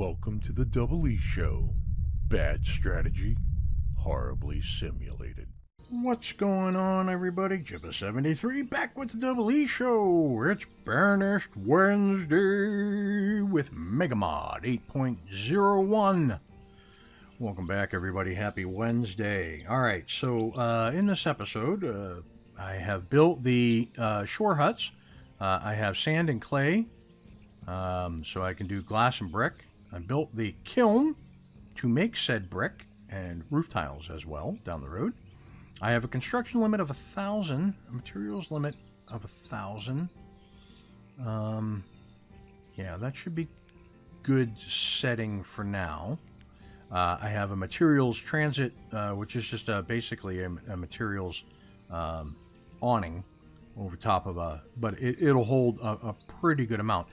Welcome to the DoubleEShow. Bad strategy, horribly simulated. What's going on, everybody? Ep7 back with the DoubleEShow. It's Banished Wednesday with MegaMod 8.01. Welcome back, everybody. Happy Wednesday. Alright, so in this episode, I have built the shore huts. I have sand and clay, so I can do glass and brick. I built the kiln to make said brick and roof tiles as well down the road. I have a construction limit of 1,000, a materials limit of 1,000. Yeah, that should be good setting for now. I have a materials transit, which is just basically a materials awning over top of but it'll hold a pretty good amount.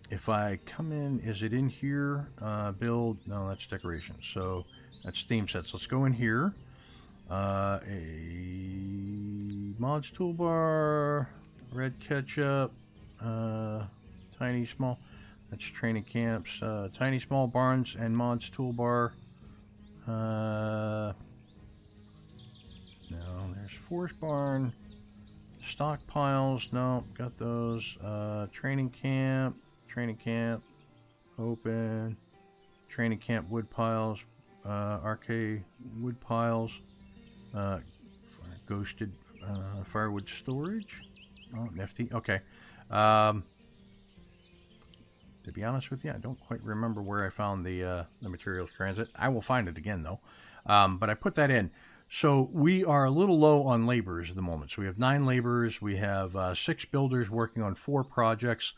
If I come in, is it in here? Build, no, that's decoration. So that's theme sets. Let's go in here. A mods toolbar, red ketchup, tiny small, that's training camps, tiny small barns and mods toolbar. No, there's forest barn, stockpiles, no, got those, training camp, open, training camp wood piles, arcade wood piles, ghosted firewood storage. Oh, nifty. Okay. To be honest with you, I don't quite remember where I found the materials transit. I will find it again though. But I put that in. So we are a little low on laborers at the moment. So we have 9 laborers. We have 6 builders working on 4 projects.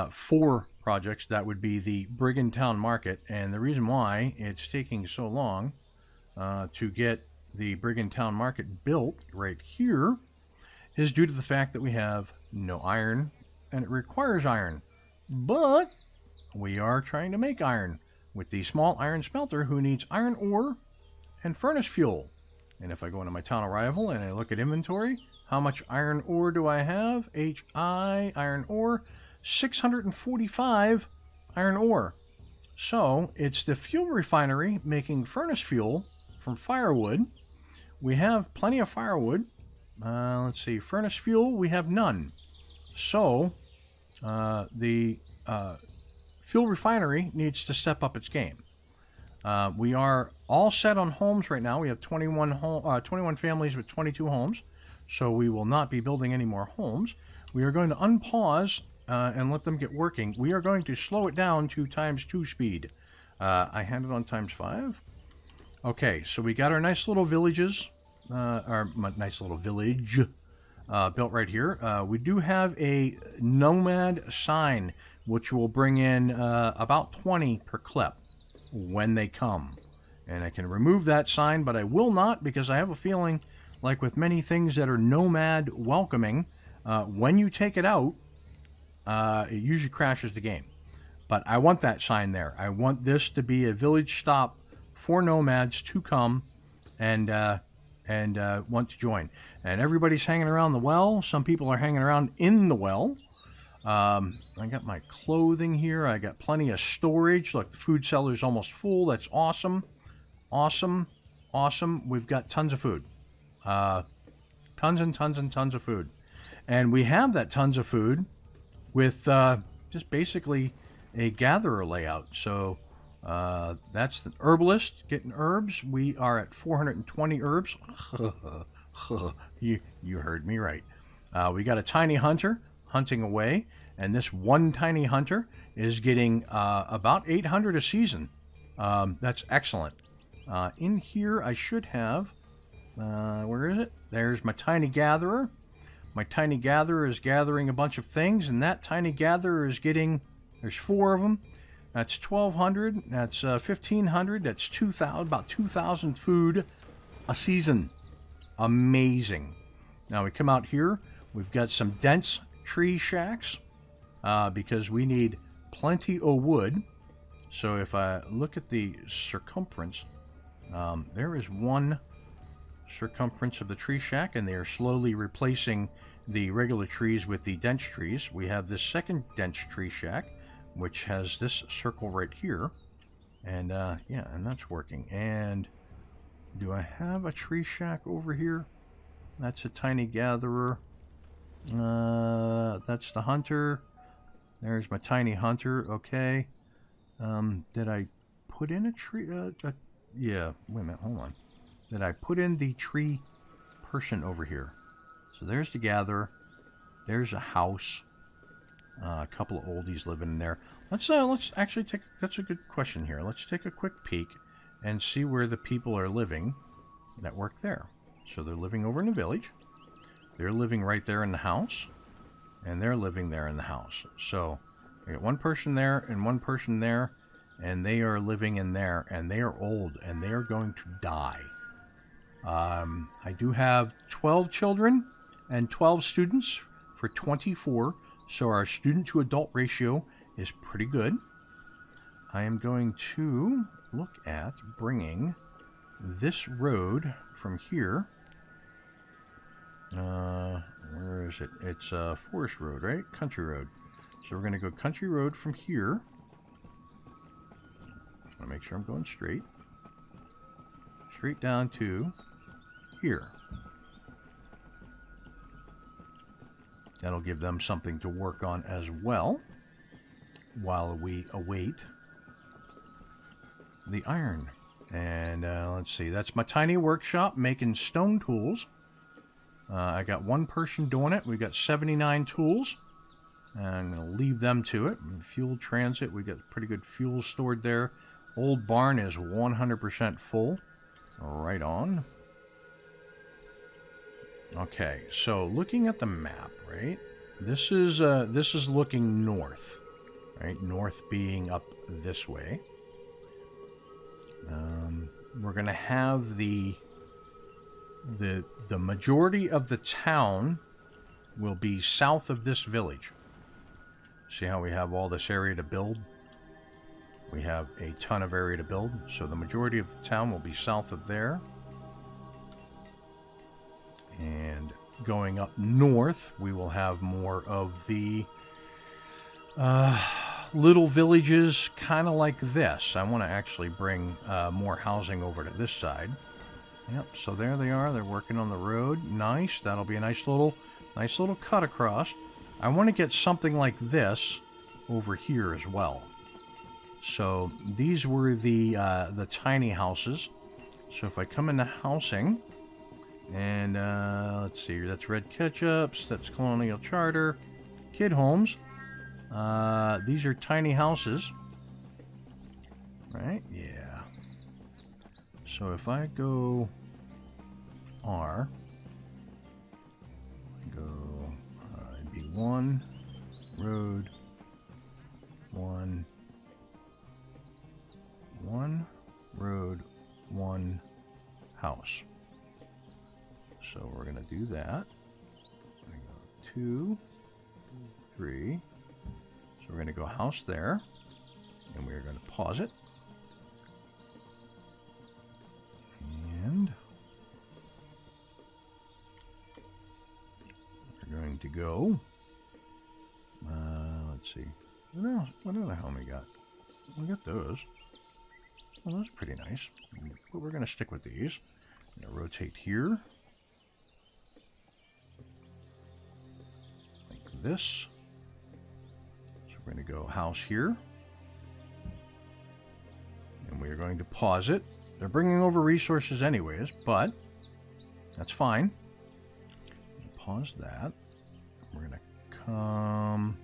4 projects. That would be the Brigand Town Market. And the reason why it's taking so long to get the Brigand Town Market built right here is due to the fact that we have no iron, and it requires iron. But we are trying to make iron with the small iron smelter who needs iron ore and furnace fuel. And if I go into my town arrival and I look at inventory, how much iron ore do I have? HI, iron ore, 645 iron ore. So it's the fuel refinery making furnace fuel from firewood. We have plenty of firewood. Let's see, furnace fuel, we have none. So the fuel refinery needs to step up its game. We are all set on homes right now. We have 21 families with 22 homes, so we will not be building any more homes. We are going to unpause and let them get working. We are going to slow it down to ×2 speed. I had it on ×5. Okay, so we got our nice little villages, our nice little village built right here. We do have a nomad sign, which will bring in about 20 per clip when they come. And I can remove that sign, but I will not, because I have a feeling, like with many things that are nomad welcoming, when you take it out, it usually crashes the game. But I want that sign there. I want this to be a village stop for nomads to come and want to join. And everybody's hanging around the well. Some people are hanging around in the well. I got my clothing here. I got plenty of storage. Look, the food cellar's almost full. That's awesome. Awesome. Awesome. We've got tons of food. Tons and tons and tons of food. And we have that tons of food with just basically a gatherer layout. So that's the herbalist getting herbs. We are at 420 herbs. You heard me right. We got a tiny hunter hunting away, and this one tiny hunter is getting about 800 a season. That's excellent. In here I should have, where is it? There's my tiny gatherer. My tiny gatherer is gathering a bunch of things, and that tiny gatherer is getting, there's 4 of them. That's 1,200, that's 1,500, that's 2,000, about 2,000 food a season. Amazing. Now we come out here, we've got some dense tree shacks, because we need plenty of wood. So if I look at the circumference, there is one circumference of the tree shack, and they are slowly replacing the regular trees with the dense trees. We have this second dense tree shack which has this circle right here. And yeah, and that's working. And do I have a tree shack over here? That's a tiny gatherer. That's the hunter. There's my tiny hunter. Okay. Did I put in a tree? Yeah. Wait a minute. Hold on. Did I put in the tree person over here? So there's the gatherer. There's a house. A couple of oldies living in there. Let's actually take. That's a good question here. Let's take a quick peek and see where the people are living that work there. So they're living over in the village. They're living right there in the house, and they're living there in the house. So I got one person there and one person there, and they are living in there, and they are old, and they are going to die. I do have 12 children and 12 students for 24, so our student to adult ratio is pretty good. I am going to look at bringing this road from here. Where is it? It's a forest road, right? Country road. So we're going to go country road from here. Just want to make sure I'm going straight. Straight down to here. That'll give them something to work on as well while we await the iron. And let's see, that's my tiny workshop making stone tools. I got one person doing it. We got 79 tools. I'm going to leave them to it. Fuel transit, we got pretty good fuel stored there. Old barn is 100% full. Right on. Okay, so looking at the map, right? This is looking north, right? North being up this way. We're gonna have the majority of the town will be south of this village. See how we have all this area to build? We have a ton of area to build, so the majority of the town will be south of there. And going up north, we will have more of the little villages, kind of like this. I want to actually bring more housing over to this side. Yep, so there they are. They're working on the road. Nice. That'll be a nice little cut across. I want to get something like this over here as well. So these were the tiny houses. So if I come into housing, and let's see, that's Red Ketchups, that's Colonial Charter, Kid Homes. These are tiny houses, right? Yeah. So if I go R, go it'd be 1 road, 1 road, 1 house. So we're going to do that. 2, 3. So we're going to go house there. And we're going to pause it. And we're going to go. Let's see. What other home we got? We got those. Well, those are pretty nice. But we're going to stick with these. I'm going to rotate here. Like this. So we're going to go house here. And we're going to pause it. They're bringing over resources anyways, but that's fine. Pause that. We're going to come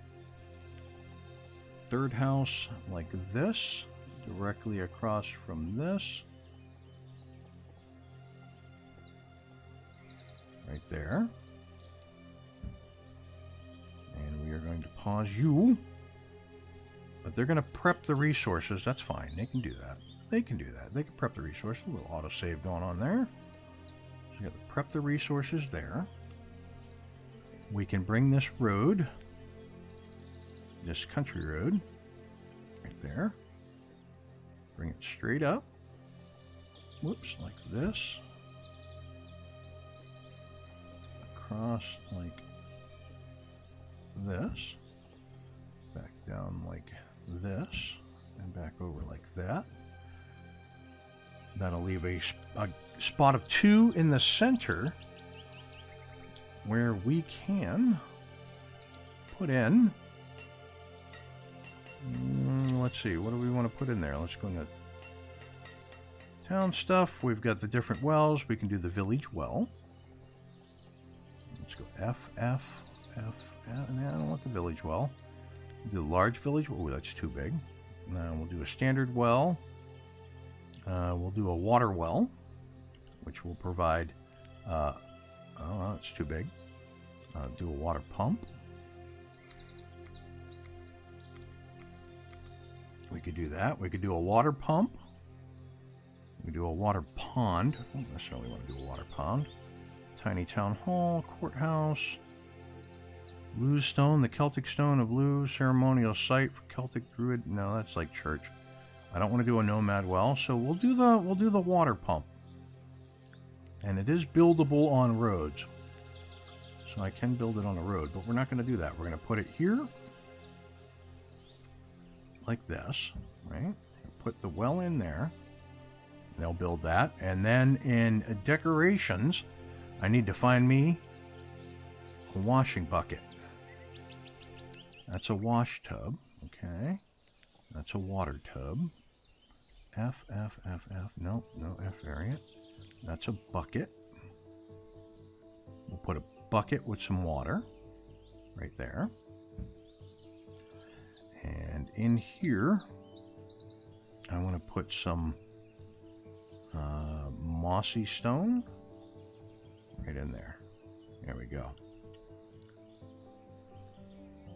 third house like this, directly across from this. Right there. And we are going to pause you. But they're going to prep the resources. That's fine. They can do that. They can do that. They can prep the resources. A little autosave going on there. So you got to prep the resources there. We can bring this road, this country road, right there. Bring it straight up. Whoops, like this. Across like this. Back down like this and back over like that. That'll leave a spot of 2 in the center where we can put in, let's see, what do we want to put in there? Let's go into town stuff. We've got the different wells. We can do the village well. Let's go F. No, I don't want the village well. We'll do a large village. Oh, that's too big. Now we'll do a standard well. We'll do a water well, which will provide, oh, no, it's too big. Do a water pump. We could do that. We could do a water pump. We do a water pond. I don't necessarily want to do a water pond. Tiny town hall, courthouse. Lew's stone, the Celtic stone of Lew, ceremonial site for Celtic druid. No, that's like church. I don't want to do a nomad well, so we'll do the water pump. And it is buildable on roads. So I can build it on a road, but we're not going to do that. We're going to put it here like this, right? Put the well in there. They'll build that. And then in decorations, I need to find me a washing bucket. That's a wash tub, okay? That's a water tub. F. Nope, no F variant. That's a bucket. We'll put a bucket with some water right there. And in here, I want to put some mossy stone right in there. There we go.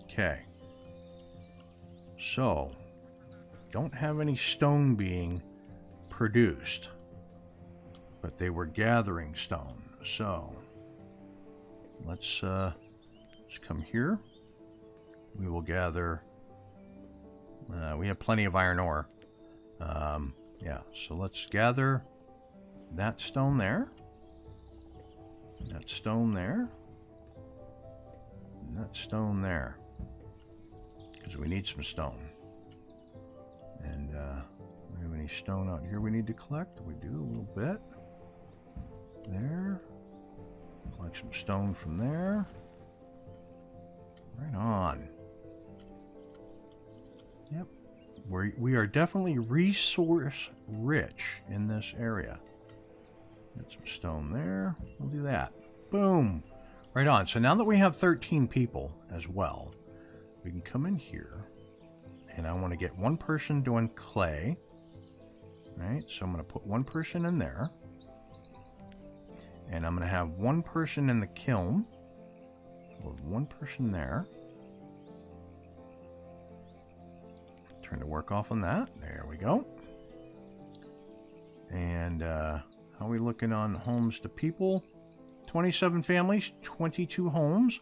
Okay. So, don't have any stone being produced, but they were gathering stone. So, let's come here. We will gather. We have plenty of iron ore. Yeah, so let's gather that stone there. That stone there. And that stone there. Because we need some stone. And do we have any stone out here we need to collect? We do a little bit. There. Collect some stone from there. Right on. Yep. We are definitely resource rich in this area. Get some stone there. We'll do that. Boom. Right on. So now that we have 13 people as well, we can come in here. And I want to get one person doing clay. Right? So I'm going to put one person in there. And I'm going to have one person in the kiln. We'll have one person there. Trying to work off on that. There we go. And how are we looking on homes to people? 27 families, 22 homes.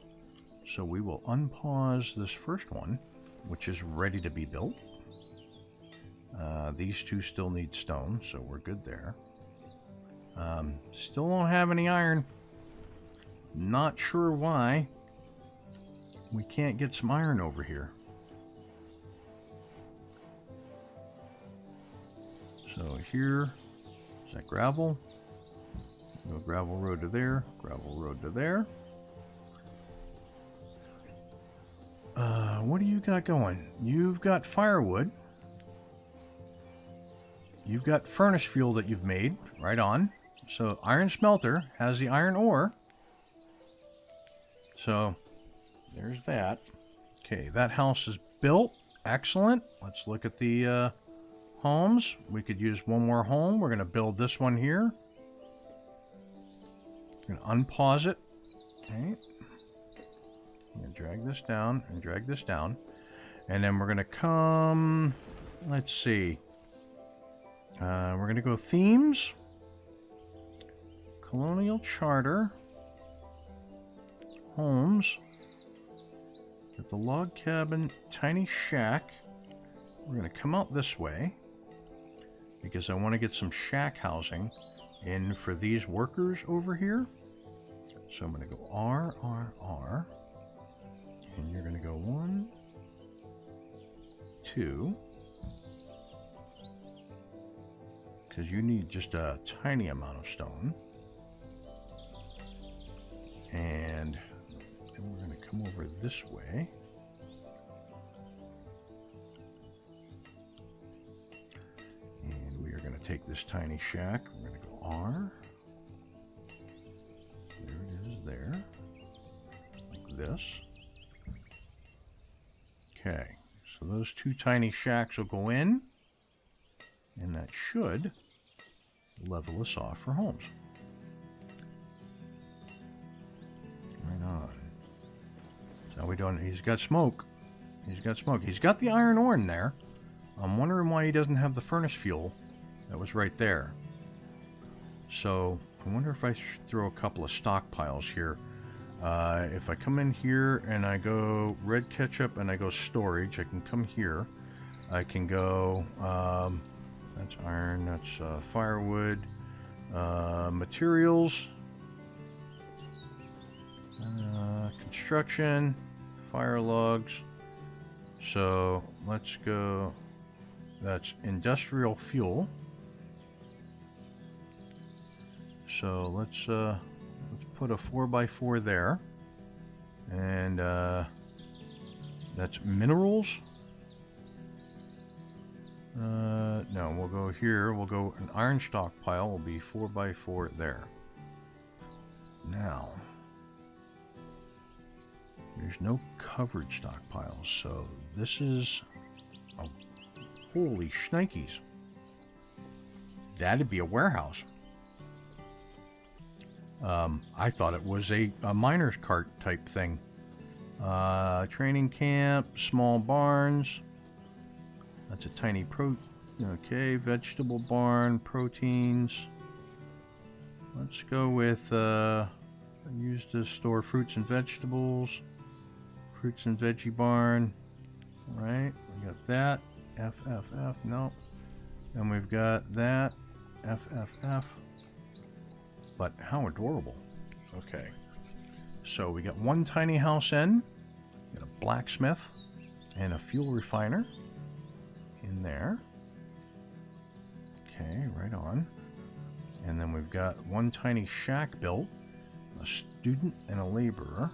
So we will unpause this first one, which is ready to be built. These two still need stone, so we're good there. Still don't have any iron. Not sure why. We can't get some iron over here. So here, is that gravel? Go gravel road to there, gravel road to there. What do you got going? You've got firewood. You've got furnace fuel that you've made, right on. So iron smelter has the iron ore. So there's that. Okay, that house is built. Excellent. Let's look at the homes. We could use one more home. We're going to build this one here. Going to unpause it. Okay. I'm going to drag this down and drag this down. And then we're going to come, let's see. We're going to go themes. Colonial charter. Homes. Get the log cabin, tiny shack. We're going to come out this way because I want to get some shack housing in for these workers over here. So I'm going to go R, R, R. And you're going to go 1, 2. because you need just a tiny amount of stone. And then we're going to come over this way. And we are going to take this tiny shack. We're going to go R. There it is there. Like this. Okay. So those two tiny shacks will go in. And that should level us off for homes. Right on. So how we doing? He's got smoke. He's got smoke. He's got the iron ore in there. I'm wondering why he doesn't have the furnace fuel that was right there. So I wonder if I should throw a couple of stockpiles here. If I come in here and I go red ketchup and I go storage, I can come here. I can go, that's iron, that's firewood, materials, construction, fire logs. So let's go, that's industrial fuel. So let's put a 4x4 there. And that's minerals. No, we'll go here. We'll go an iron stockpile will be 4x4 there. Now, there's no covered stockpiles, so this is, oh, holy shnikes. That'd be a warehouse. I thought it was a miner's cart type thing. Training camp, small barns. That's a tiny okay, vegetable barn, proteins. Let's go with, used to store fruits and vegetables. Fruits and veggie barn. Alright, we got that. FFF, no. And we've got that. FFF. But how adorable. Okay. So we got one tiny house in. Got a blacksmith and a fuel refiner in there. Okay, right on. And then we've got one tiny shack built. A student and a laborer.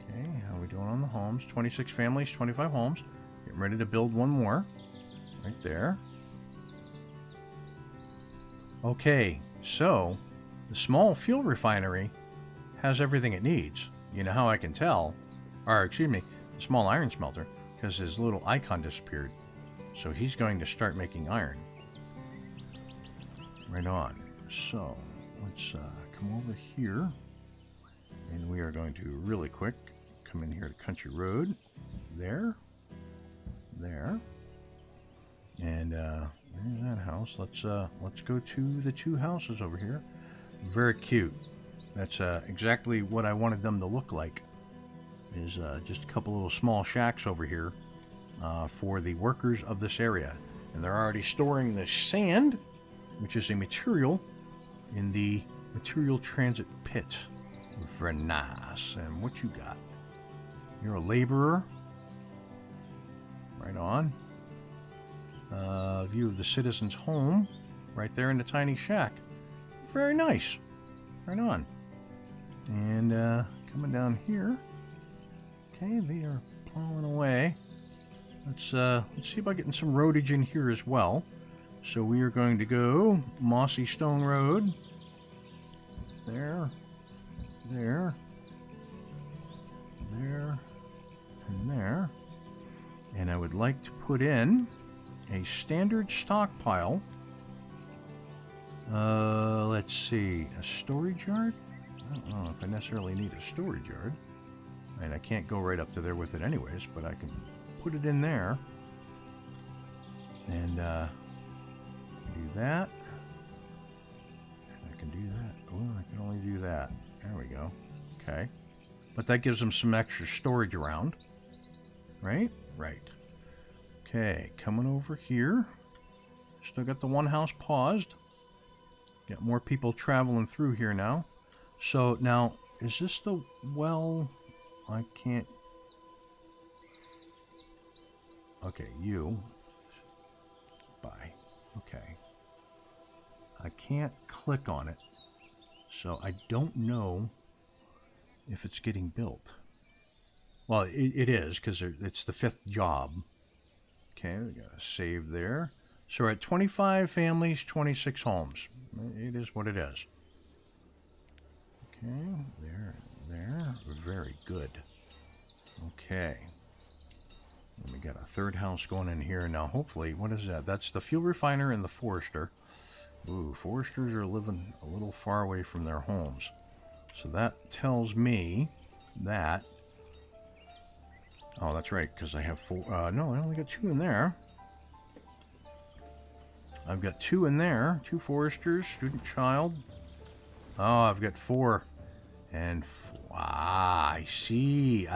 Okay, how are we doing on the homes? 26 families, 25 homes. Getting ready to build one more. Right there. Okay, so the small fuel refinery has everything it needs. You know how I can tell? Or, excuse me, the small iron smelter, because his little icon disappeared. So he's going to start making iron. Right on. So, let's come over here. And we are going to, really quick, come in here to Country Road. There. There. And, there's that house. Let's go to the two houses over here. Very cute. That's exactly what I wanted them to look like. Is just a couple little small shacks over here for the workers of this area. And they're already storing the sand, which is a material, in the material transit pit. Very nice. And what you got? You're a laborer. Right on. View of the citizen's home. Right there in the tiny shack. Very nice. Right on. And coming down here. Okay, they are plowing away. Let's see about getting some roadage in here as well. So we are going to go Mossy Stone Road. There. There. There. And there. And I would like to put in a standard stockpile. Let's see. A storage yard? I don't know if I necessarily need a storage yard. And I can't go right up to there with it anyways, but I can put it in there. And do that. And I can do that. Oh, I can only do that. There we go. Okay. But that gives them some extra storage around. Right? Right. Okay, coming over here. Still got the one house paused. Got more people traveling through here now. So now, is this the well? I can't. Okay, you. Bye. Okay. I can't click on it, so I don't know if it's getting built. Well, it is, because it's the 5th job. Okay, we got to save there. So we're at 25 families, 26 homes. It is what it is. Okay, there. Very good. Okay. And we got a 3rd house going in here. Now, hopefully, what is that? That's the fuel refiner and the forester. Ooh, foresters are living a little far away from their homes. So that tells me that... Oh, that's right, because I have 4... no, I only got 2 in there. I've got 2 in there. 2 foresters, student child. Oh, I've got 4. And... I see,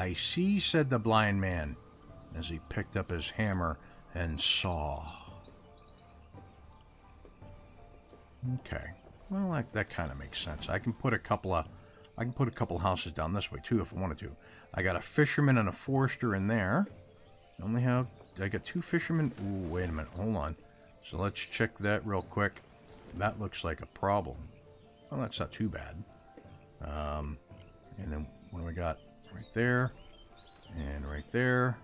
said the blind man, as he picked up his hammer and saw. Okay, well that kind of makes sense. I can put a couple houses down this way too if I wanted to. I got a fisherman and a forester in there. I got 2 fishermen. Ooh, wait a minute, hold on. So let's check that real quick. That looks like a problem. Well, that's not too bad. And then what do we got? Right there, and right there,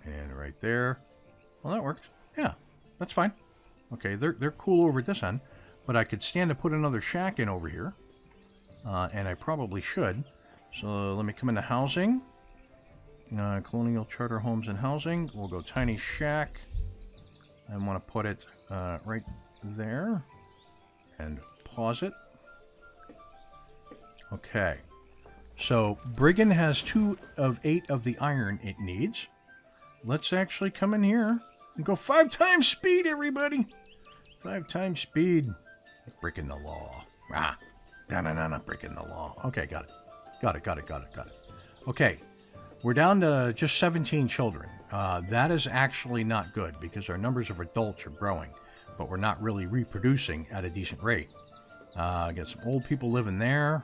and right there. Well, that works. Yeah, that's fine. Okay, they're cool over at this end. But I could stand to put another shack in over here. And I probably should. So let me come into housing. Colonial charter homes and housing. We'll go tiny shack. I want to put it right there. And pause it. Okay. So Brigand has 2 of 8 of the iron it needs. Let's actually come in here and go 5 times speed, everybody. 5 times speed. Breaking the law. Breaking the law. Okay, got it. Okay, we're down to just 17 children. That is actually not good because our numbers of adults are growing, but we're not really reproducing at a decent rate. I got some old people living there.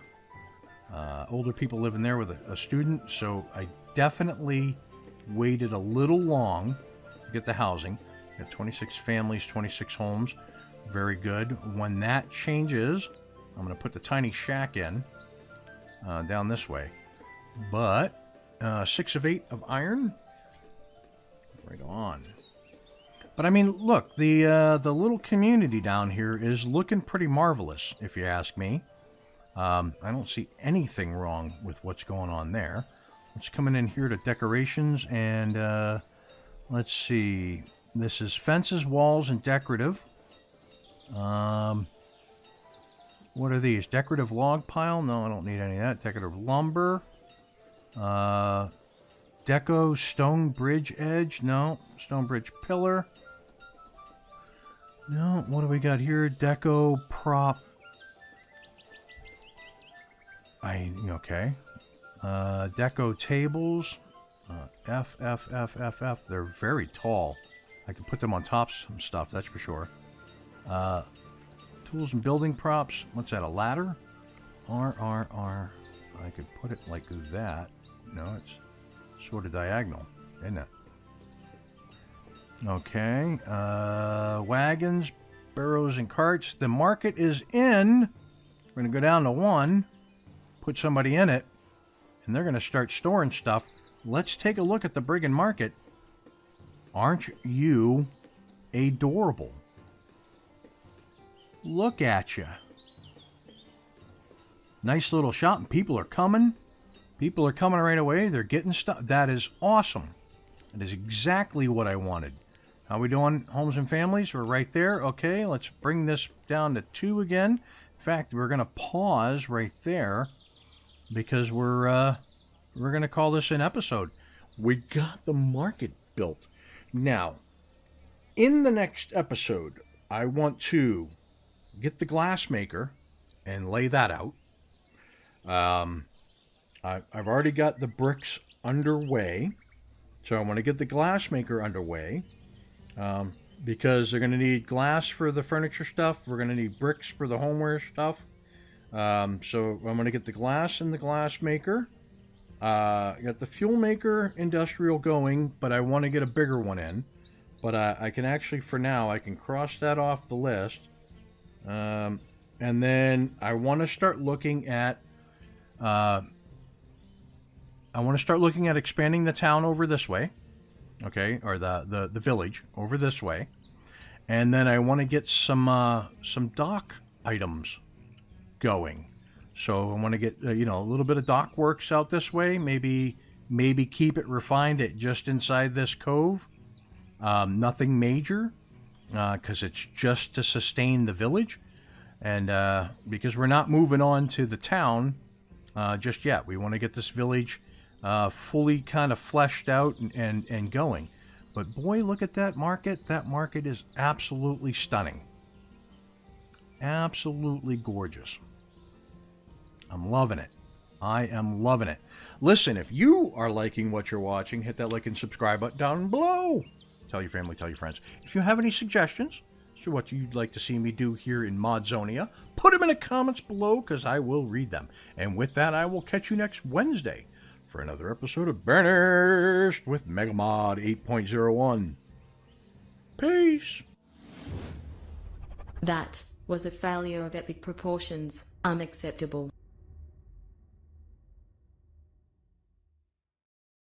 Older people living there with a student, so I definitely waited a little long to get the housing. Got 26 families, 26 homes. Very good. When that changes, I'm going to put the tiny shack in down this way. But 6 of 8 of iron. Right on. But I mean, look, the little community down here is looking pretty marvelous, if you ask me. I don't see anything wrong with what's going on there. Let's come in here to decorations and let's see. This is fences, walls, and decorative. What are these? Decorative log pile? No, I don't need any of that. Decorative lumber. Deco stone bridge edge? No. Stone bridge pillar? No. What do we got here? Deco prop. Okay. Deco tables. F. They're very tall. I can put them on top of some stuff, that's for sure. Tools and building props. What's that, a ladder? R. I could put it like that. No, it's sort of diagonal, isn't it? Okay. Wagons, barrows, and carts. The market is in. We're going to go down to 1. Put somebody in it. And they're going to start storing stuff. Let's take a look at the Brigand market. Aren't you adorable? Look at you. Nice little shop. And people are coming. People are coming right away. They're getting stuff. That is awesome. That is exactly what I wanted. How we doing, homes and families? We're right there. Okay, let's bring this down to 2 again. In fact, we're going to pause right there because we're going to call this an episode. We got the market built. Now, in the next episode, I want to get the glass maker and lay that out. I've already got the bricks underway. So I want to get the glass maker underway. Because they're going to need glass for the furniture stuff. We're going to need bricks for the homeware stuff. So I'm going to get the glass in the glass maker. I got the fuel maker industrial going, but I want to get a bigger one in. But I can actually, for now, I can cross that off the list. And then I want to start looking at expanding the town over this way, okay, or the village over this way, and then I want to get some dock items going. So I want to get a little bit of dock works out this way. Maybe keep it refined at just inside this cove. Nothing major, because it's just to sustain the village, and because we're not moving on to the town just yet. We want to get this village fully kind of fleshed out and going. But boy, look at that market. That market is absolutely stunning. Absolutely gorgeous. I'm loving it. I am loving it. Listen, if you are liking what you're watching, hit that like and subscribe button down below. Tell your family, tell your friends. If you have any suggestions as to what you'd like to see me do here in Modzonia, put them in the comments below, because I will read them. And with that, I will catch you next Wednesday for another episode of Banished with MegaMod 8.01. Peace. That was a failure of epic proportions. Unacceptable.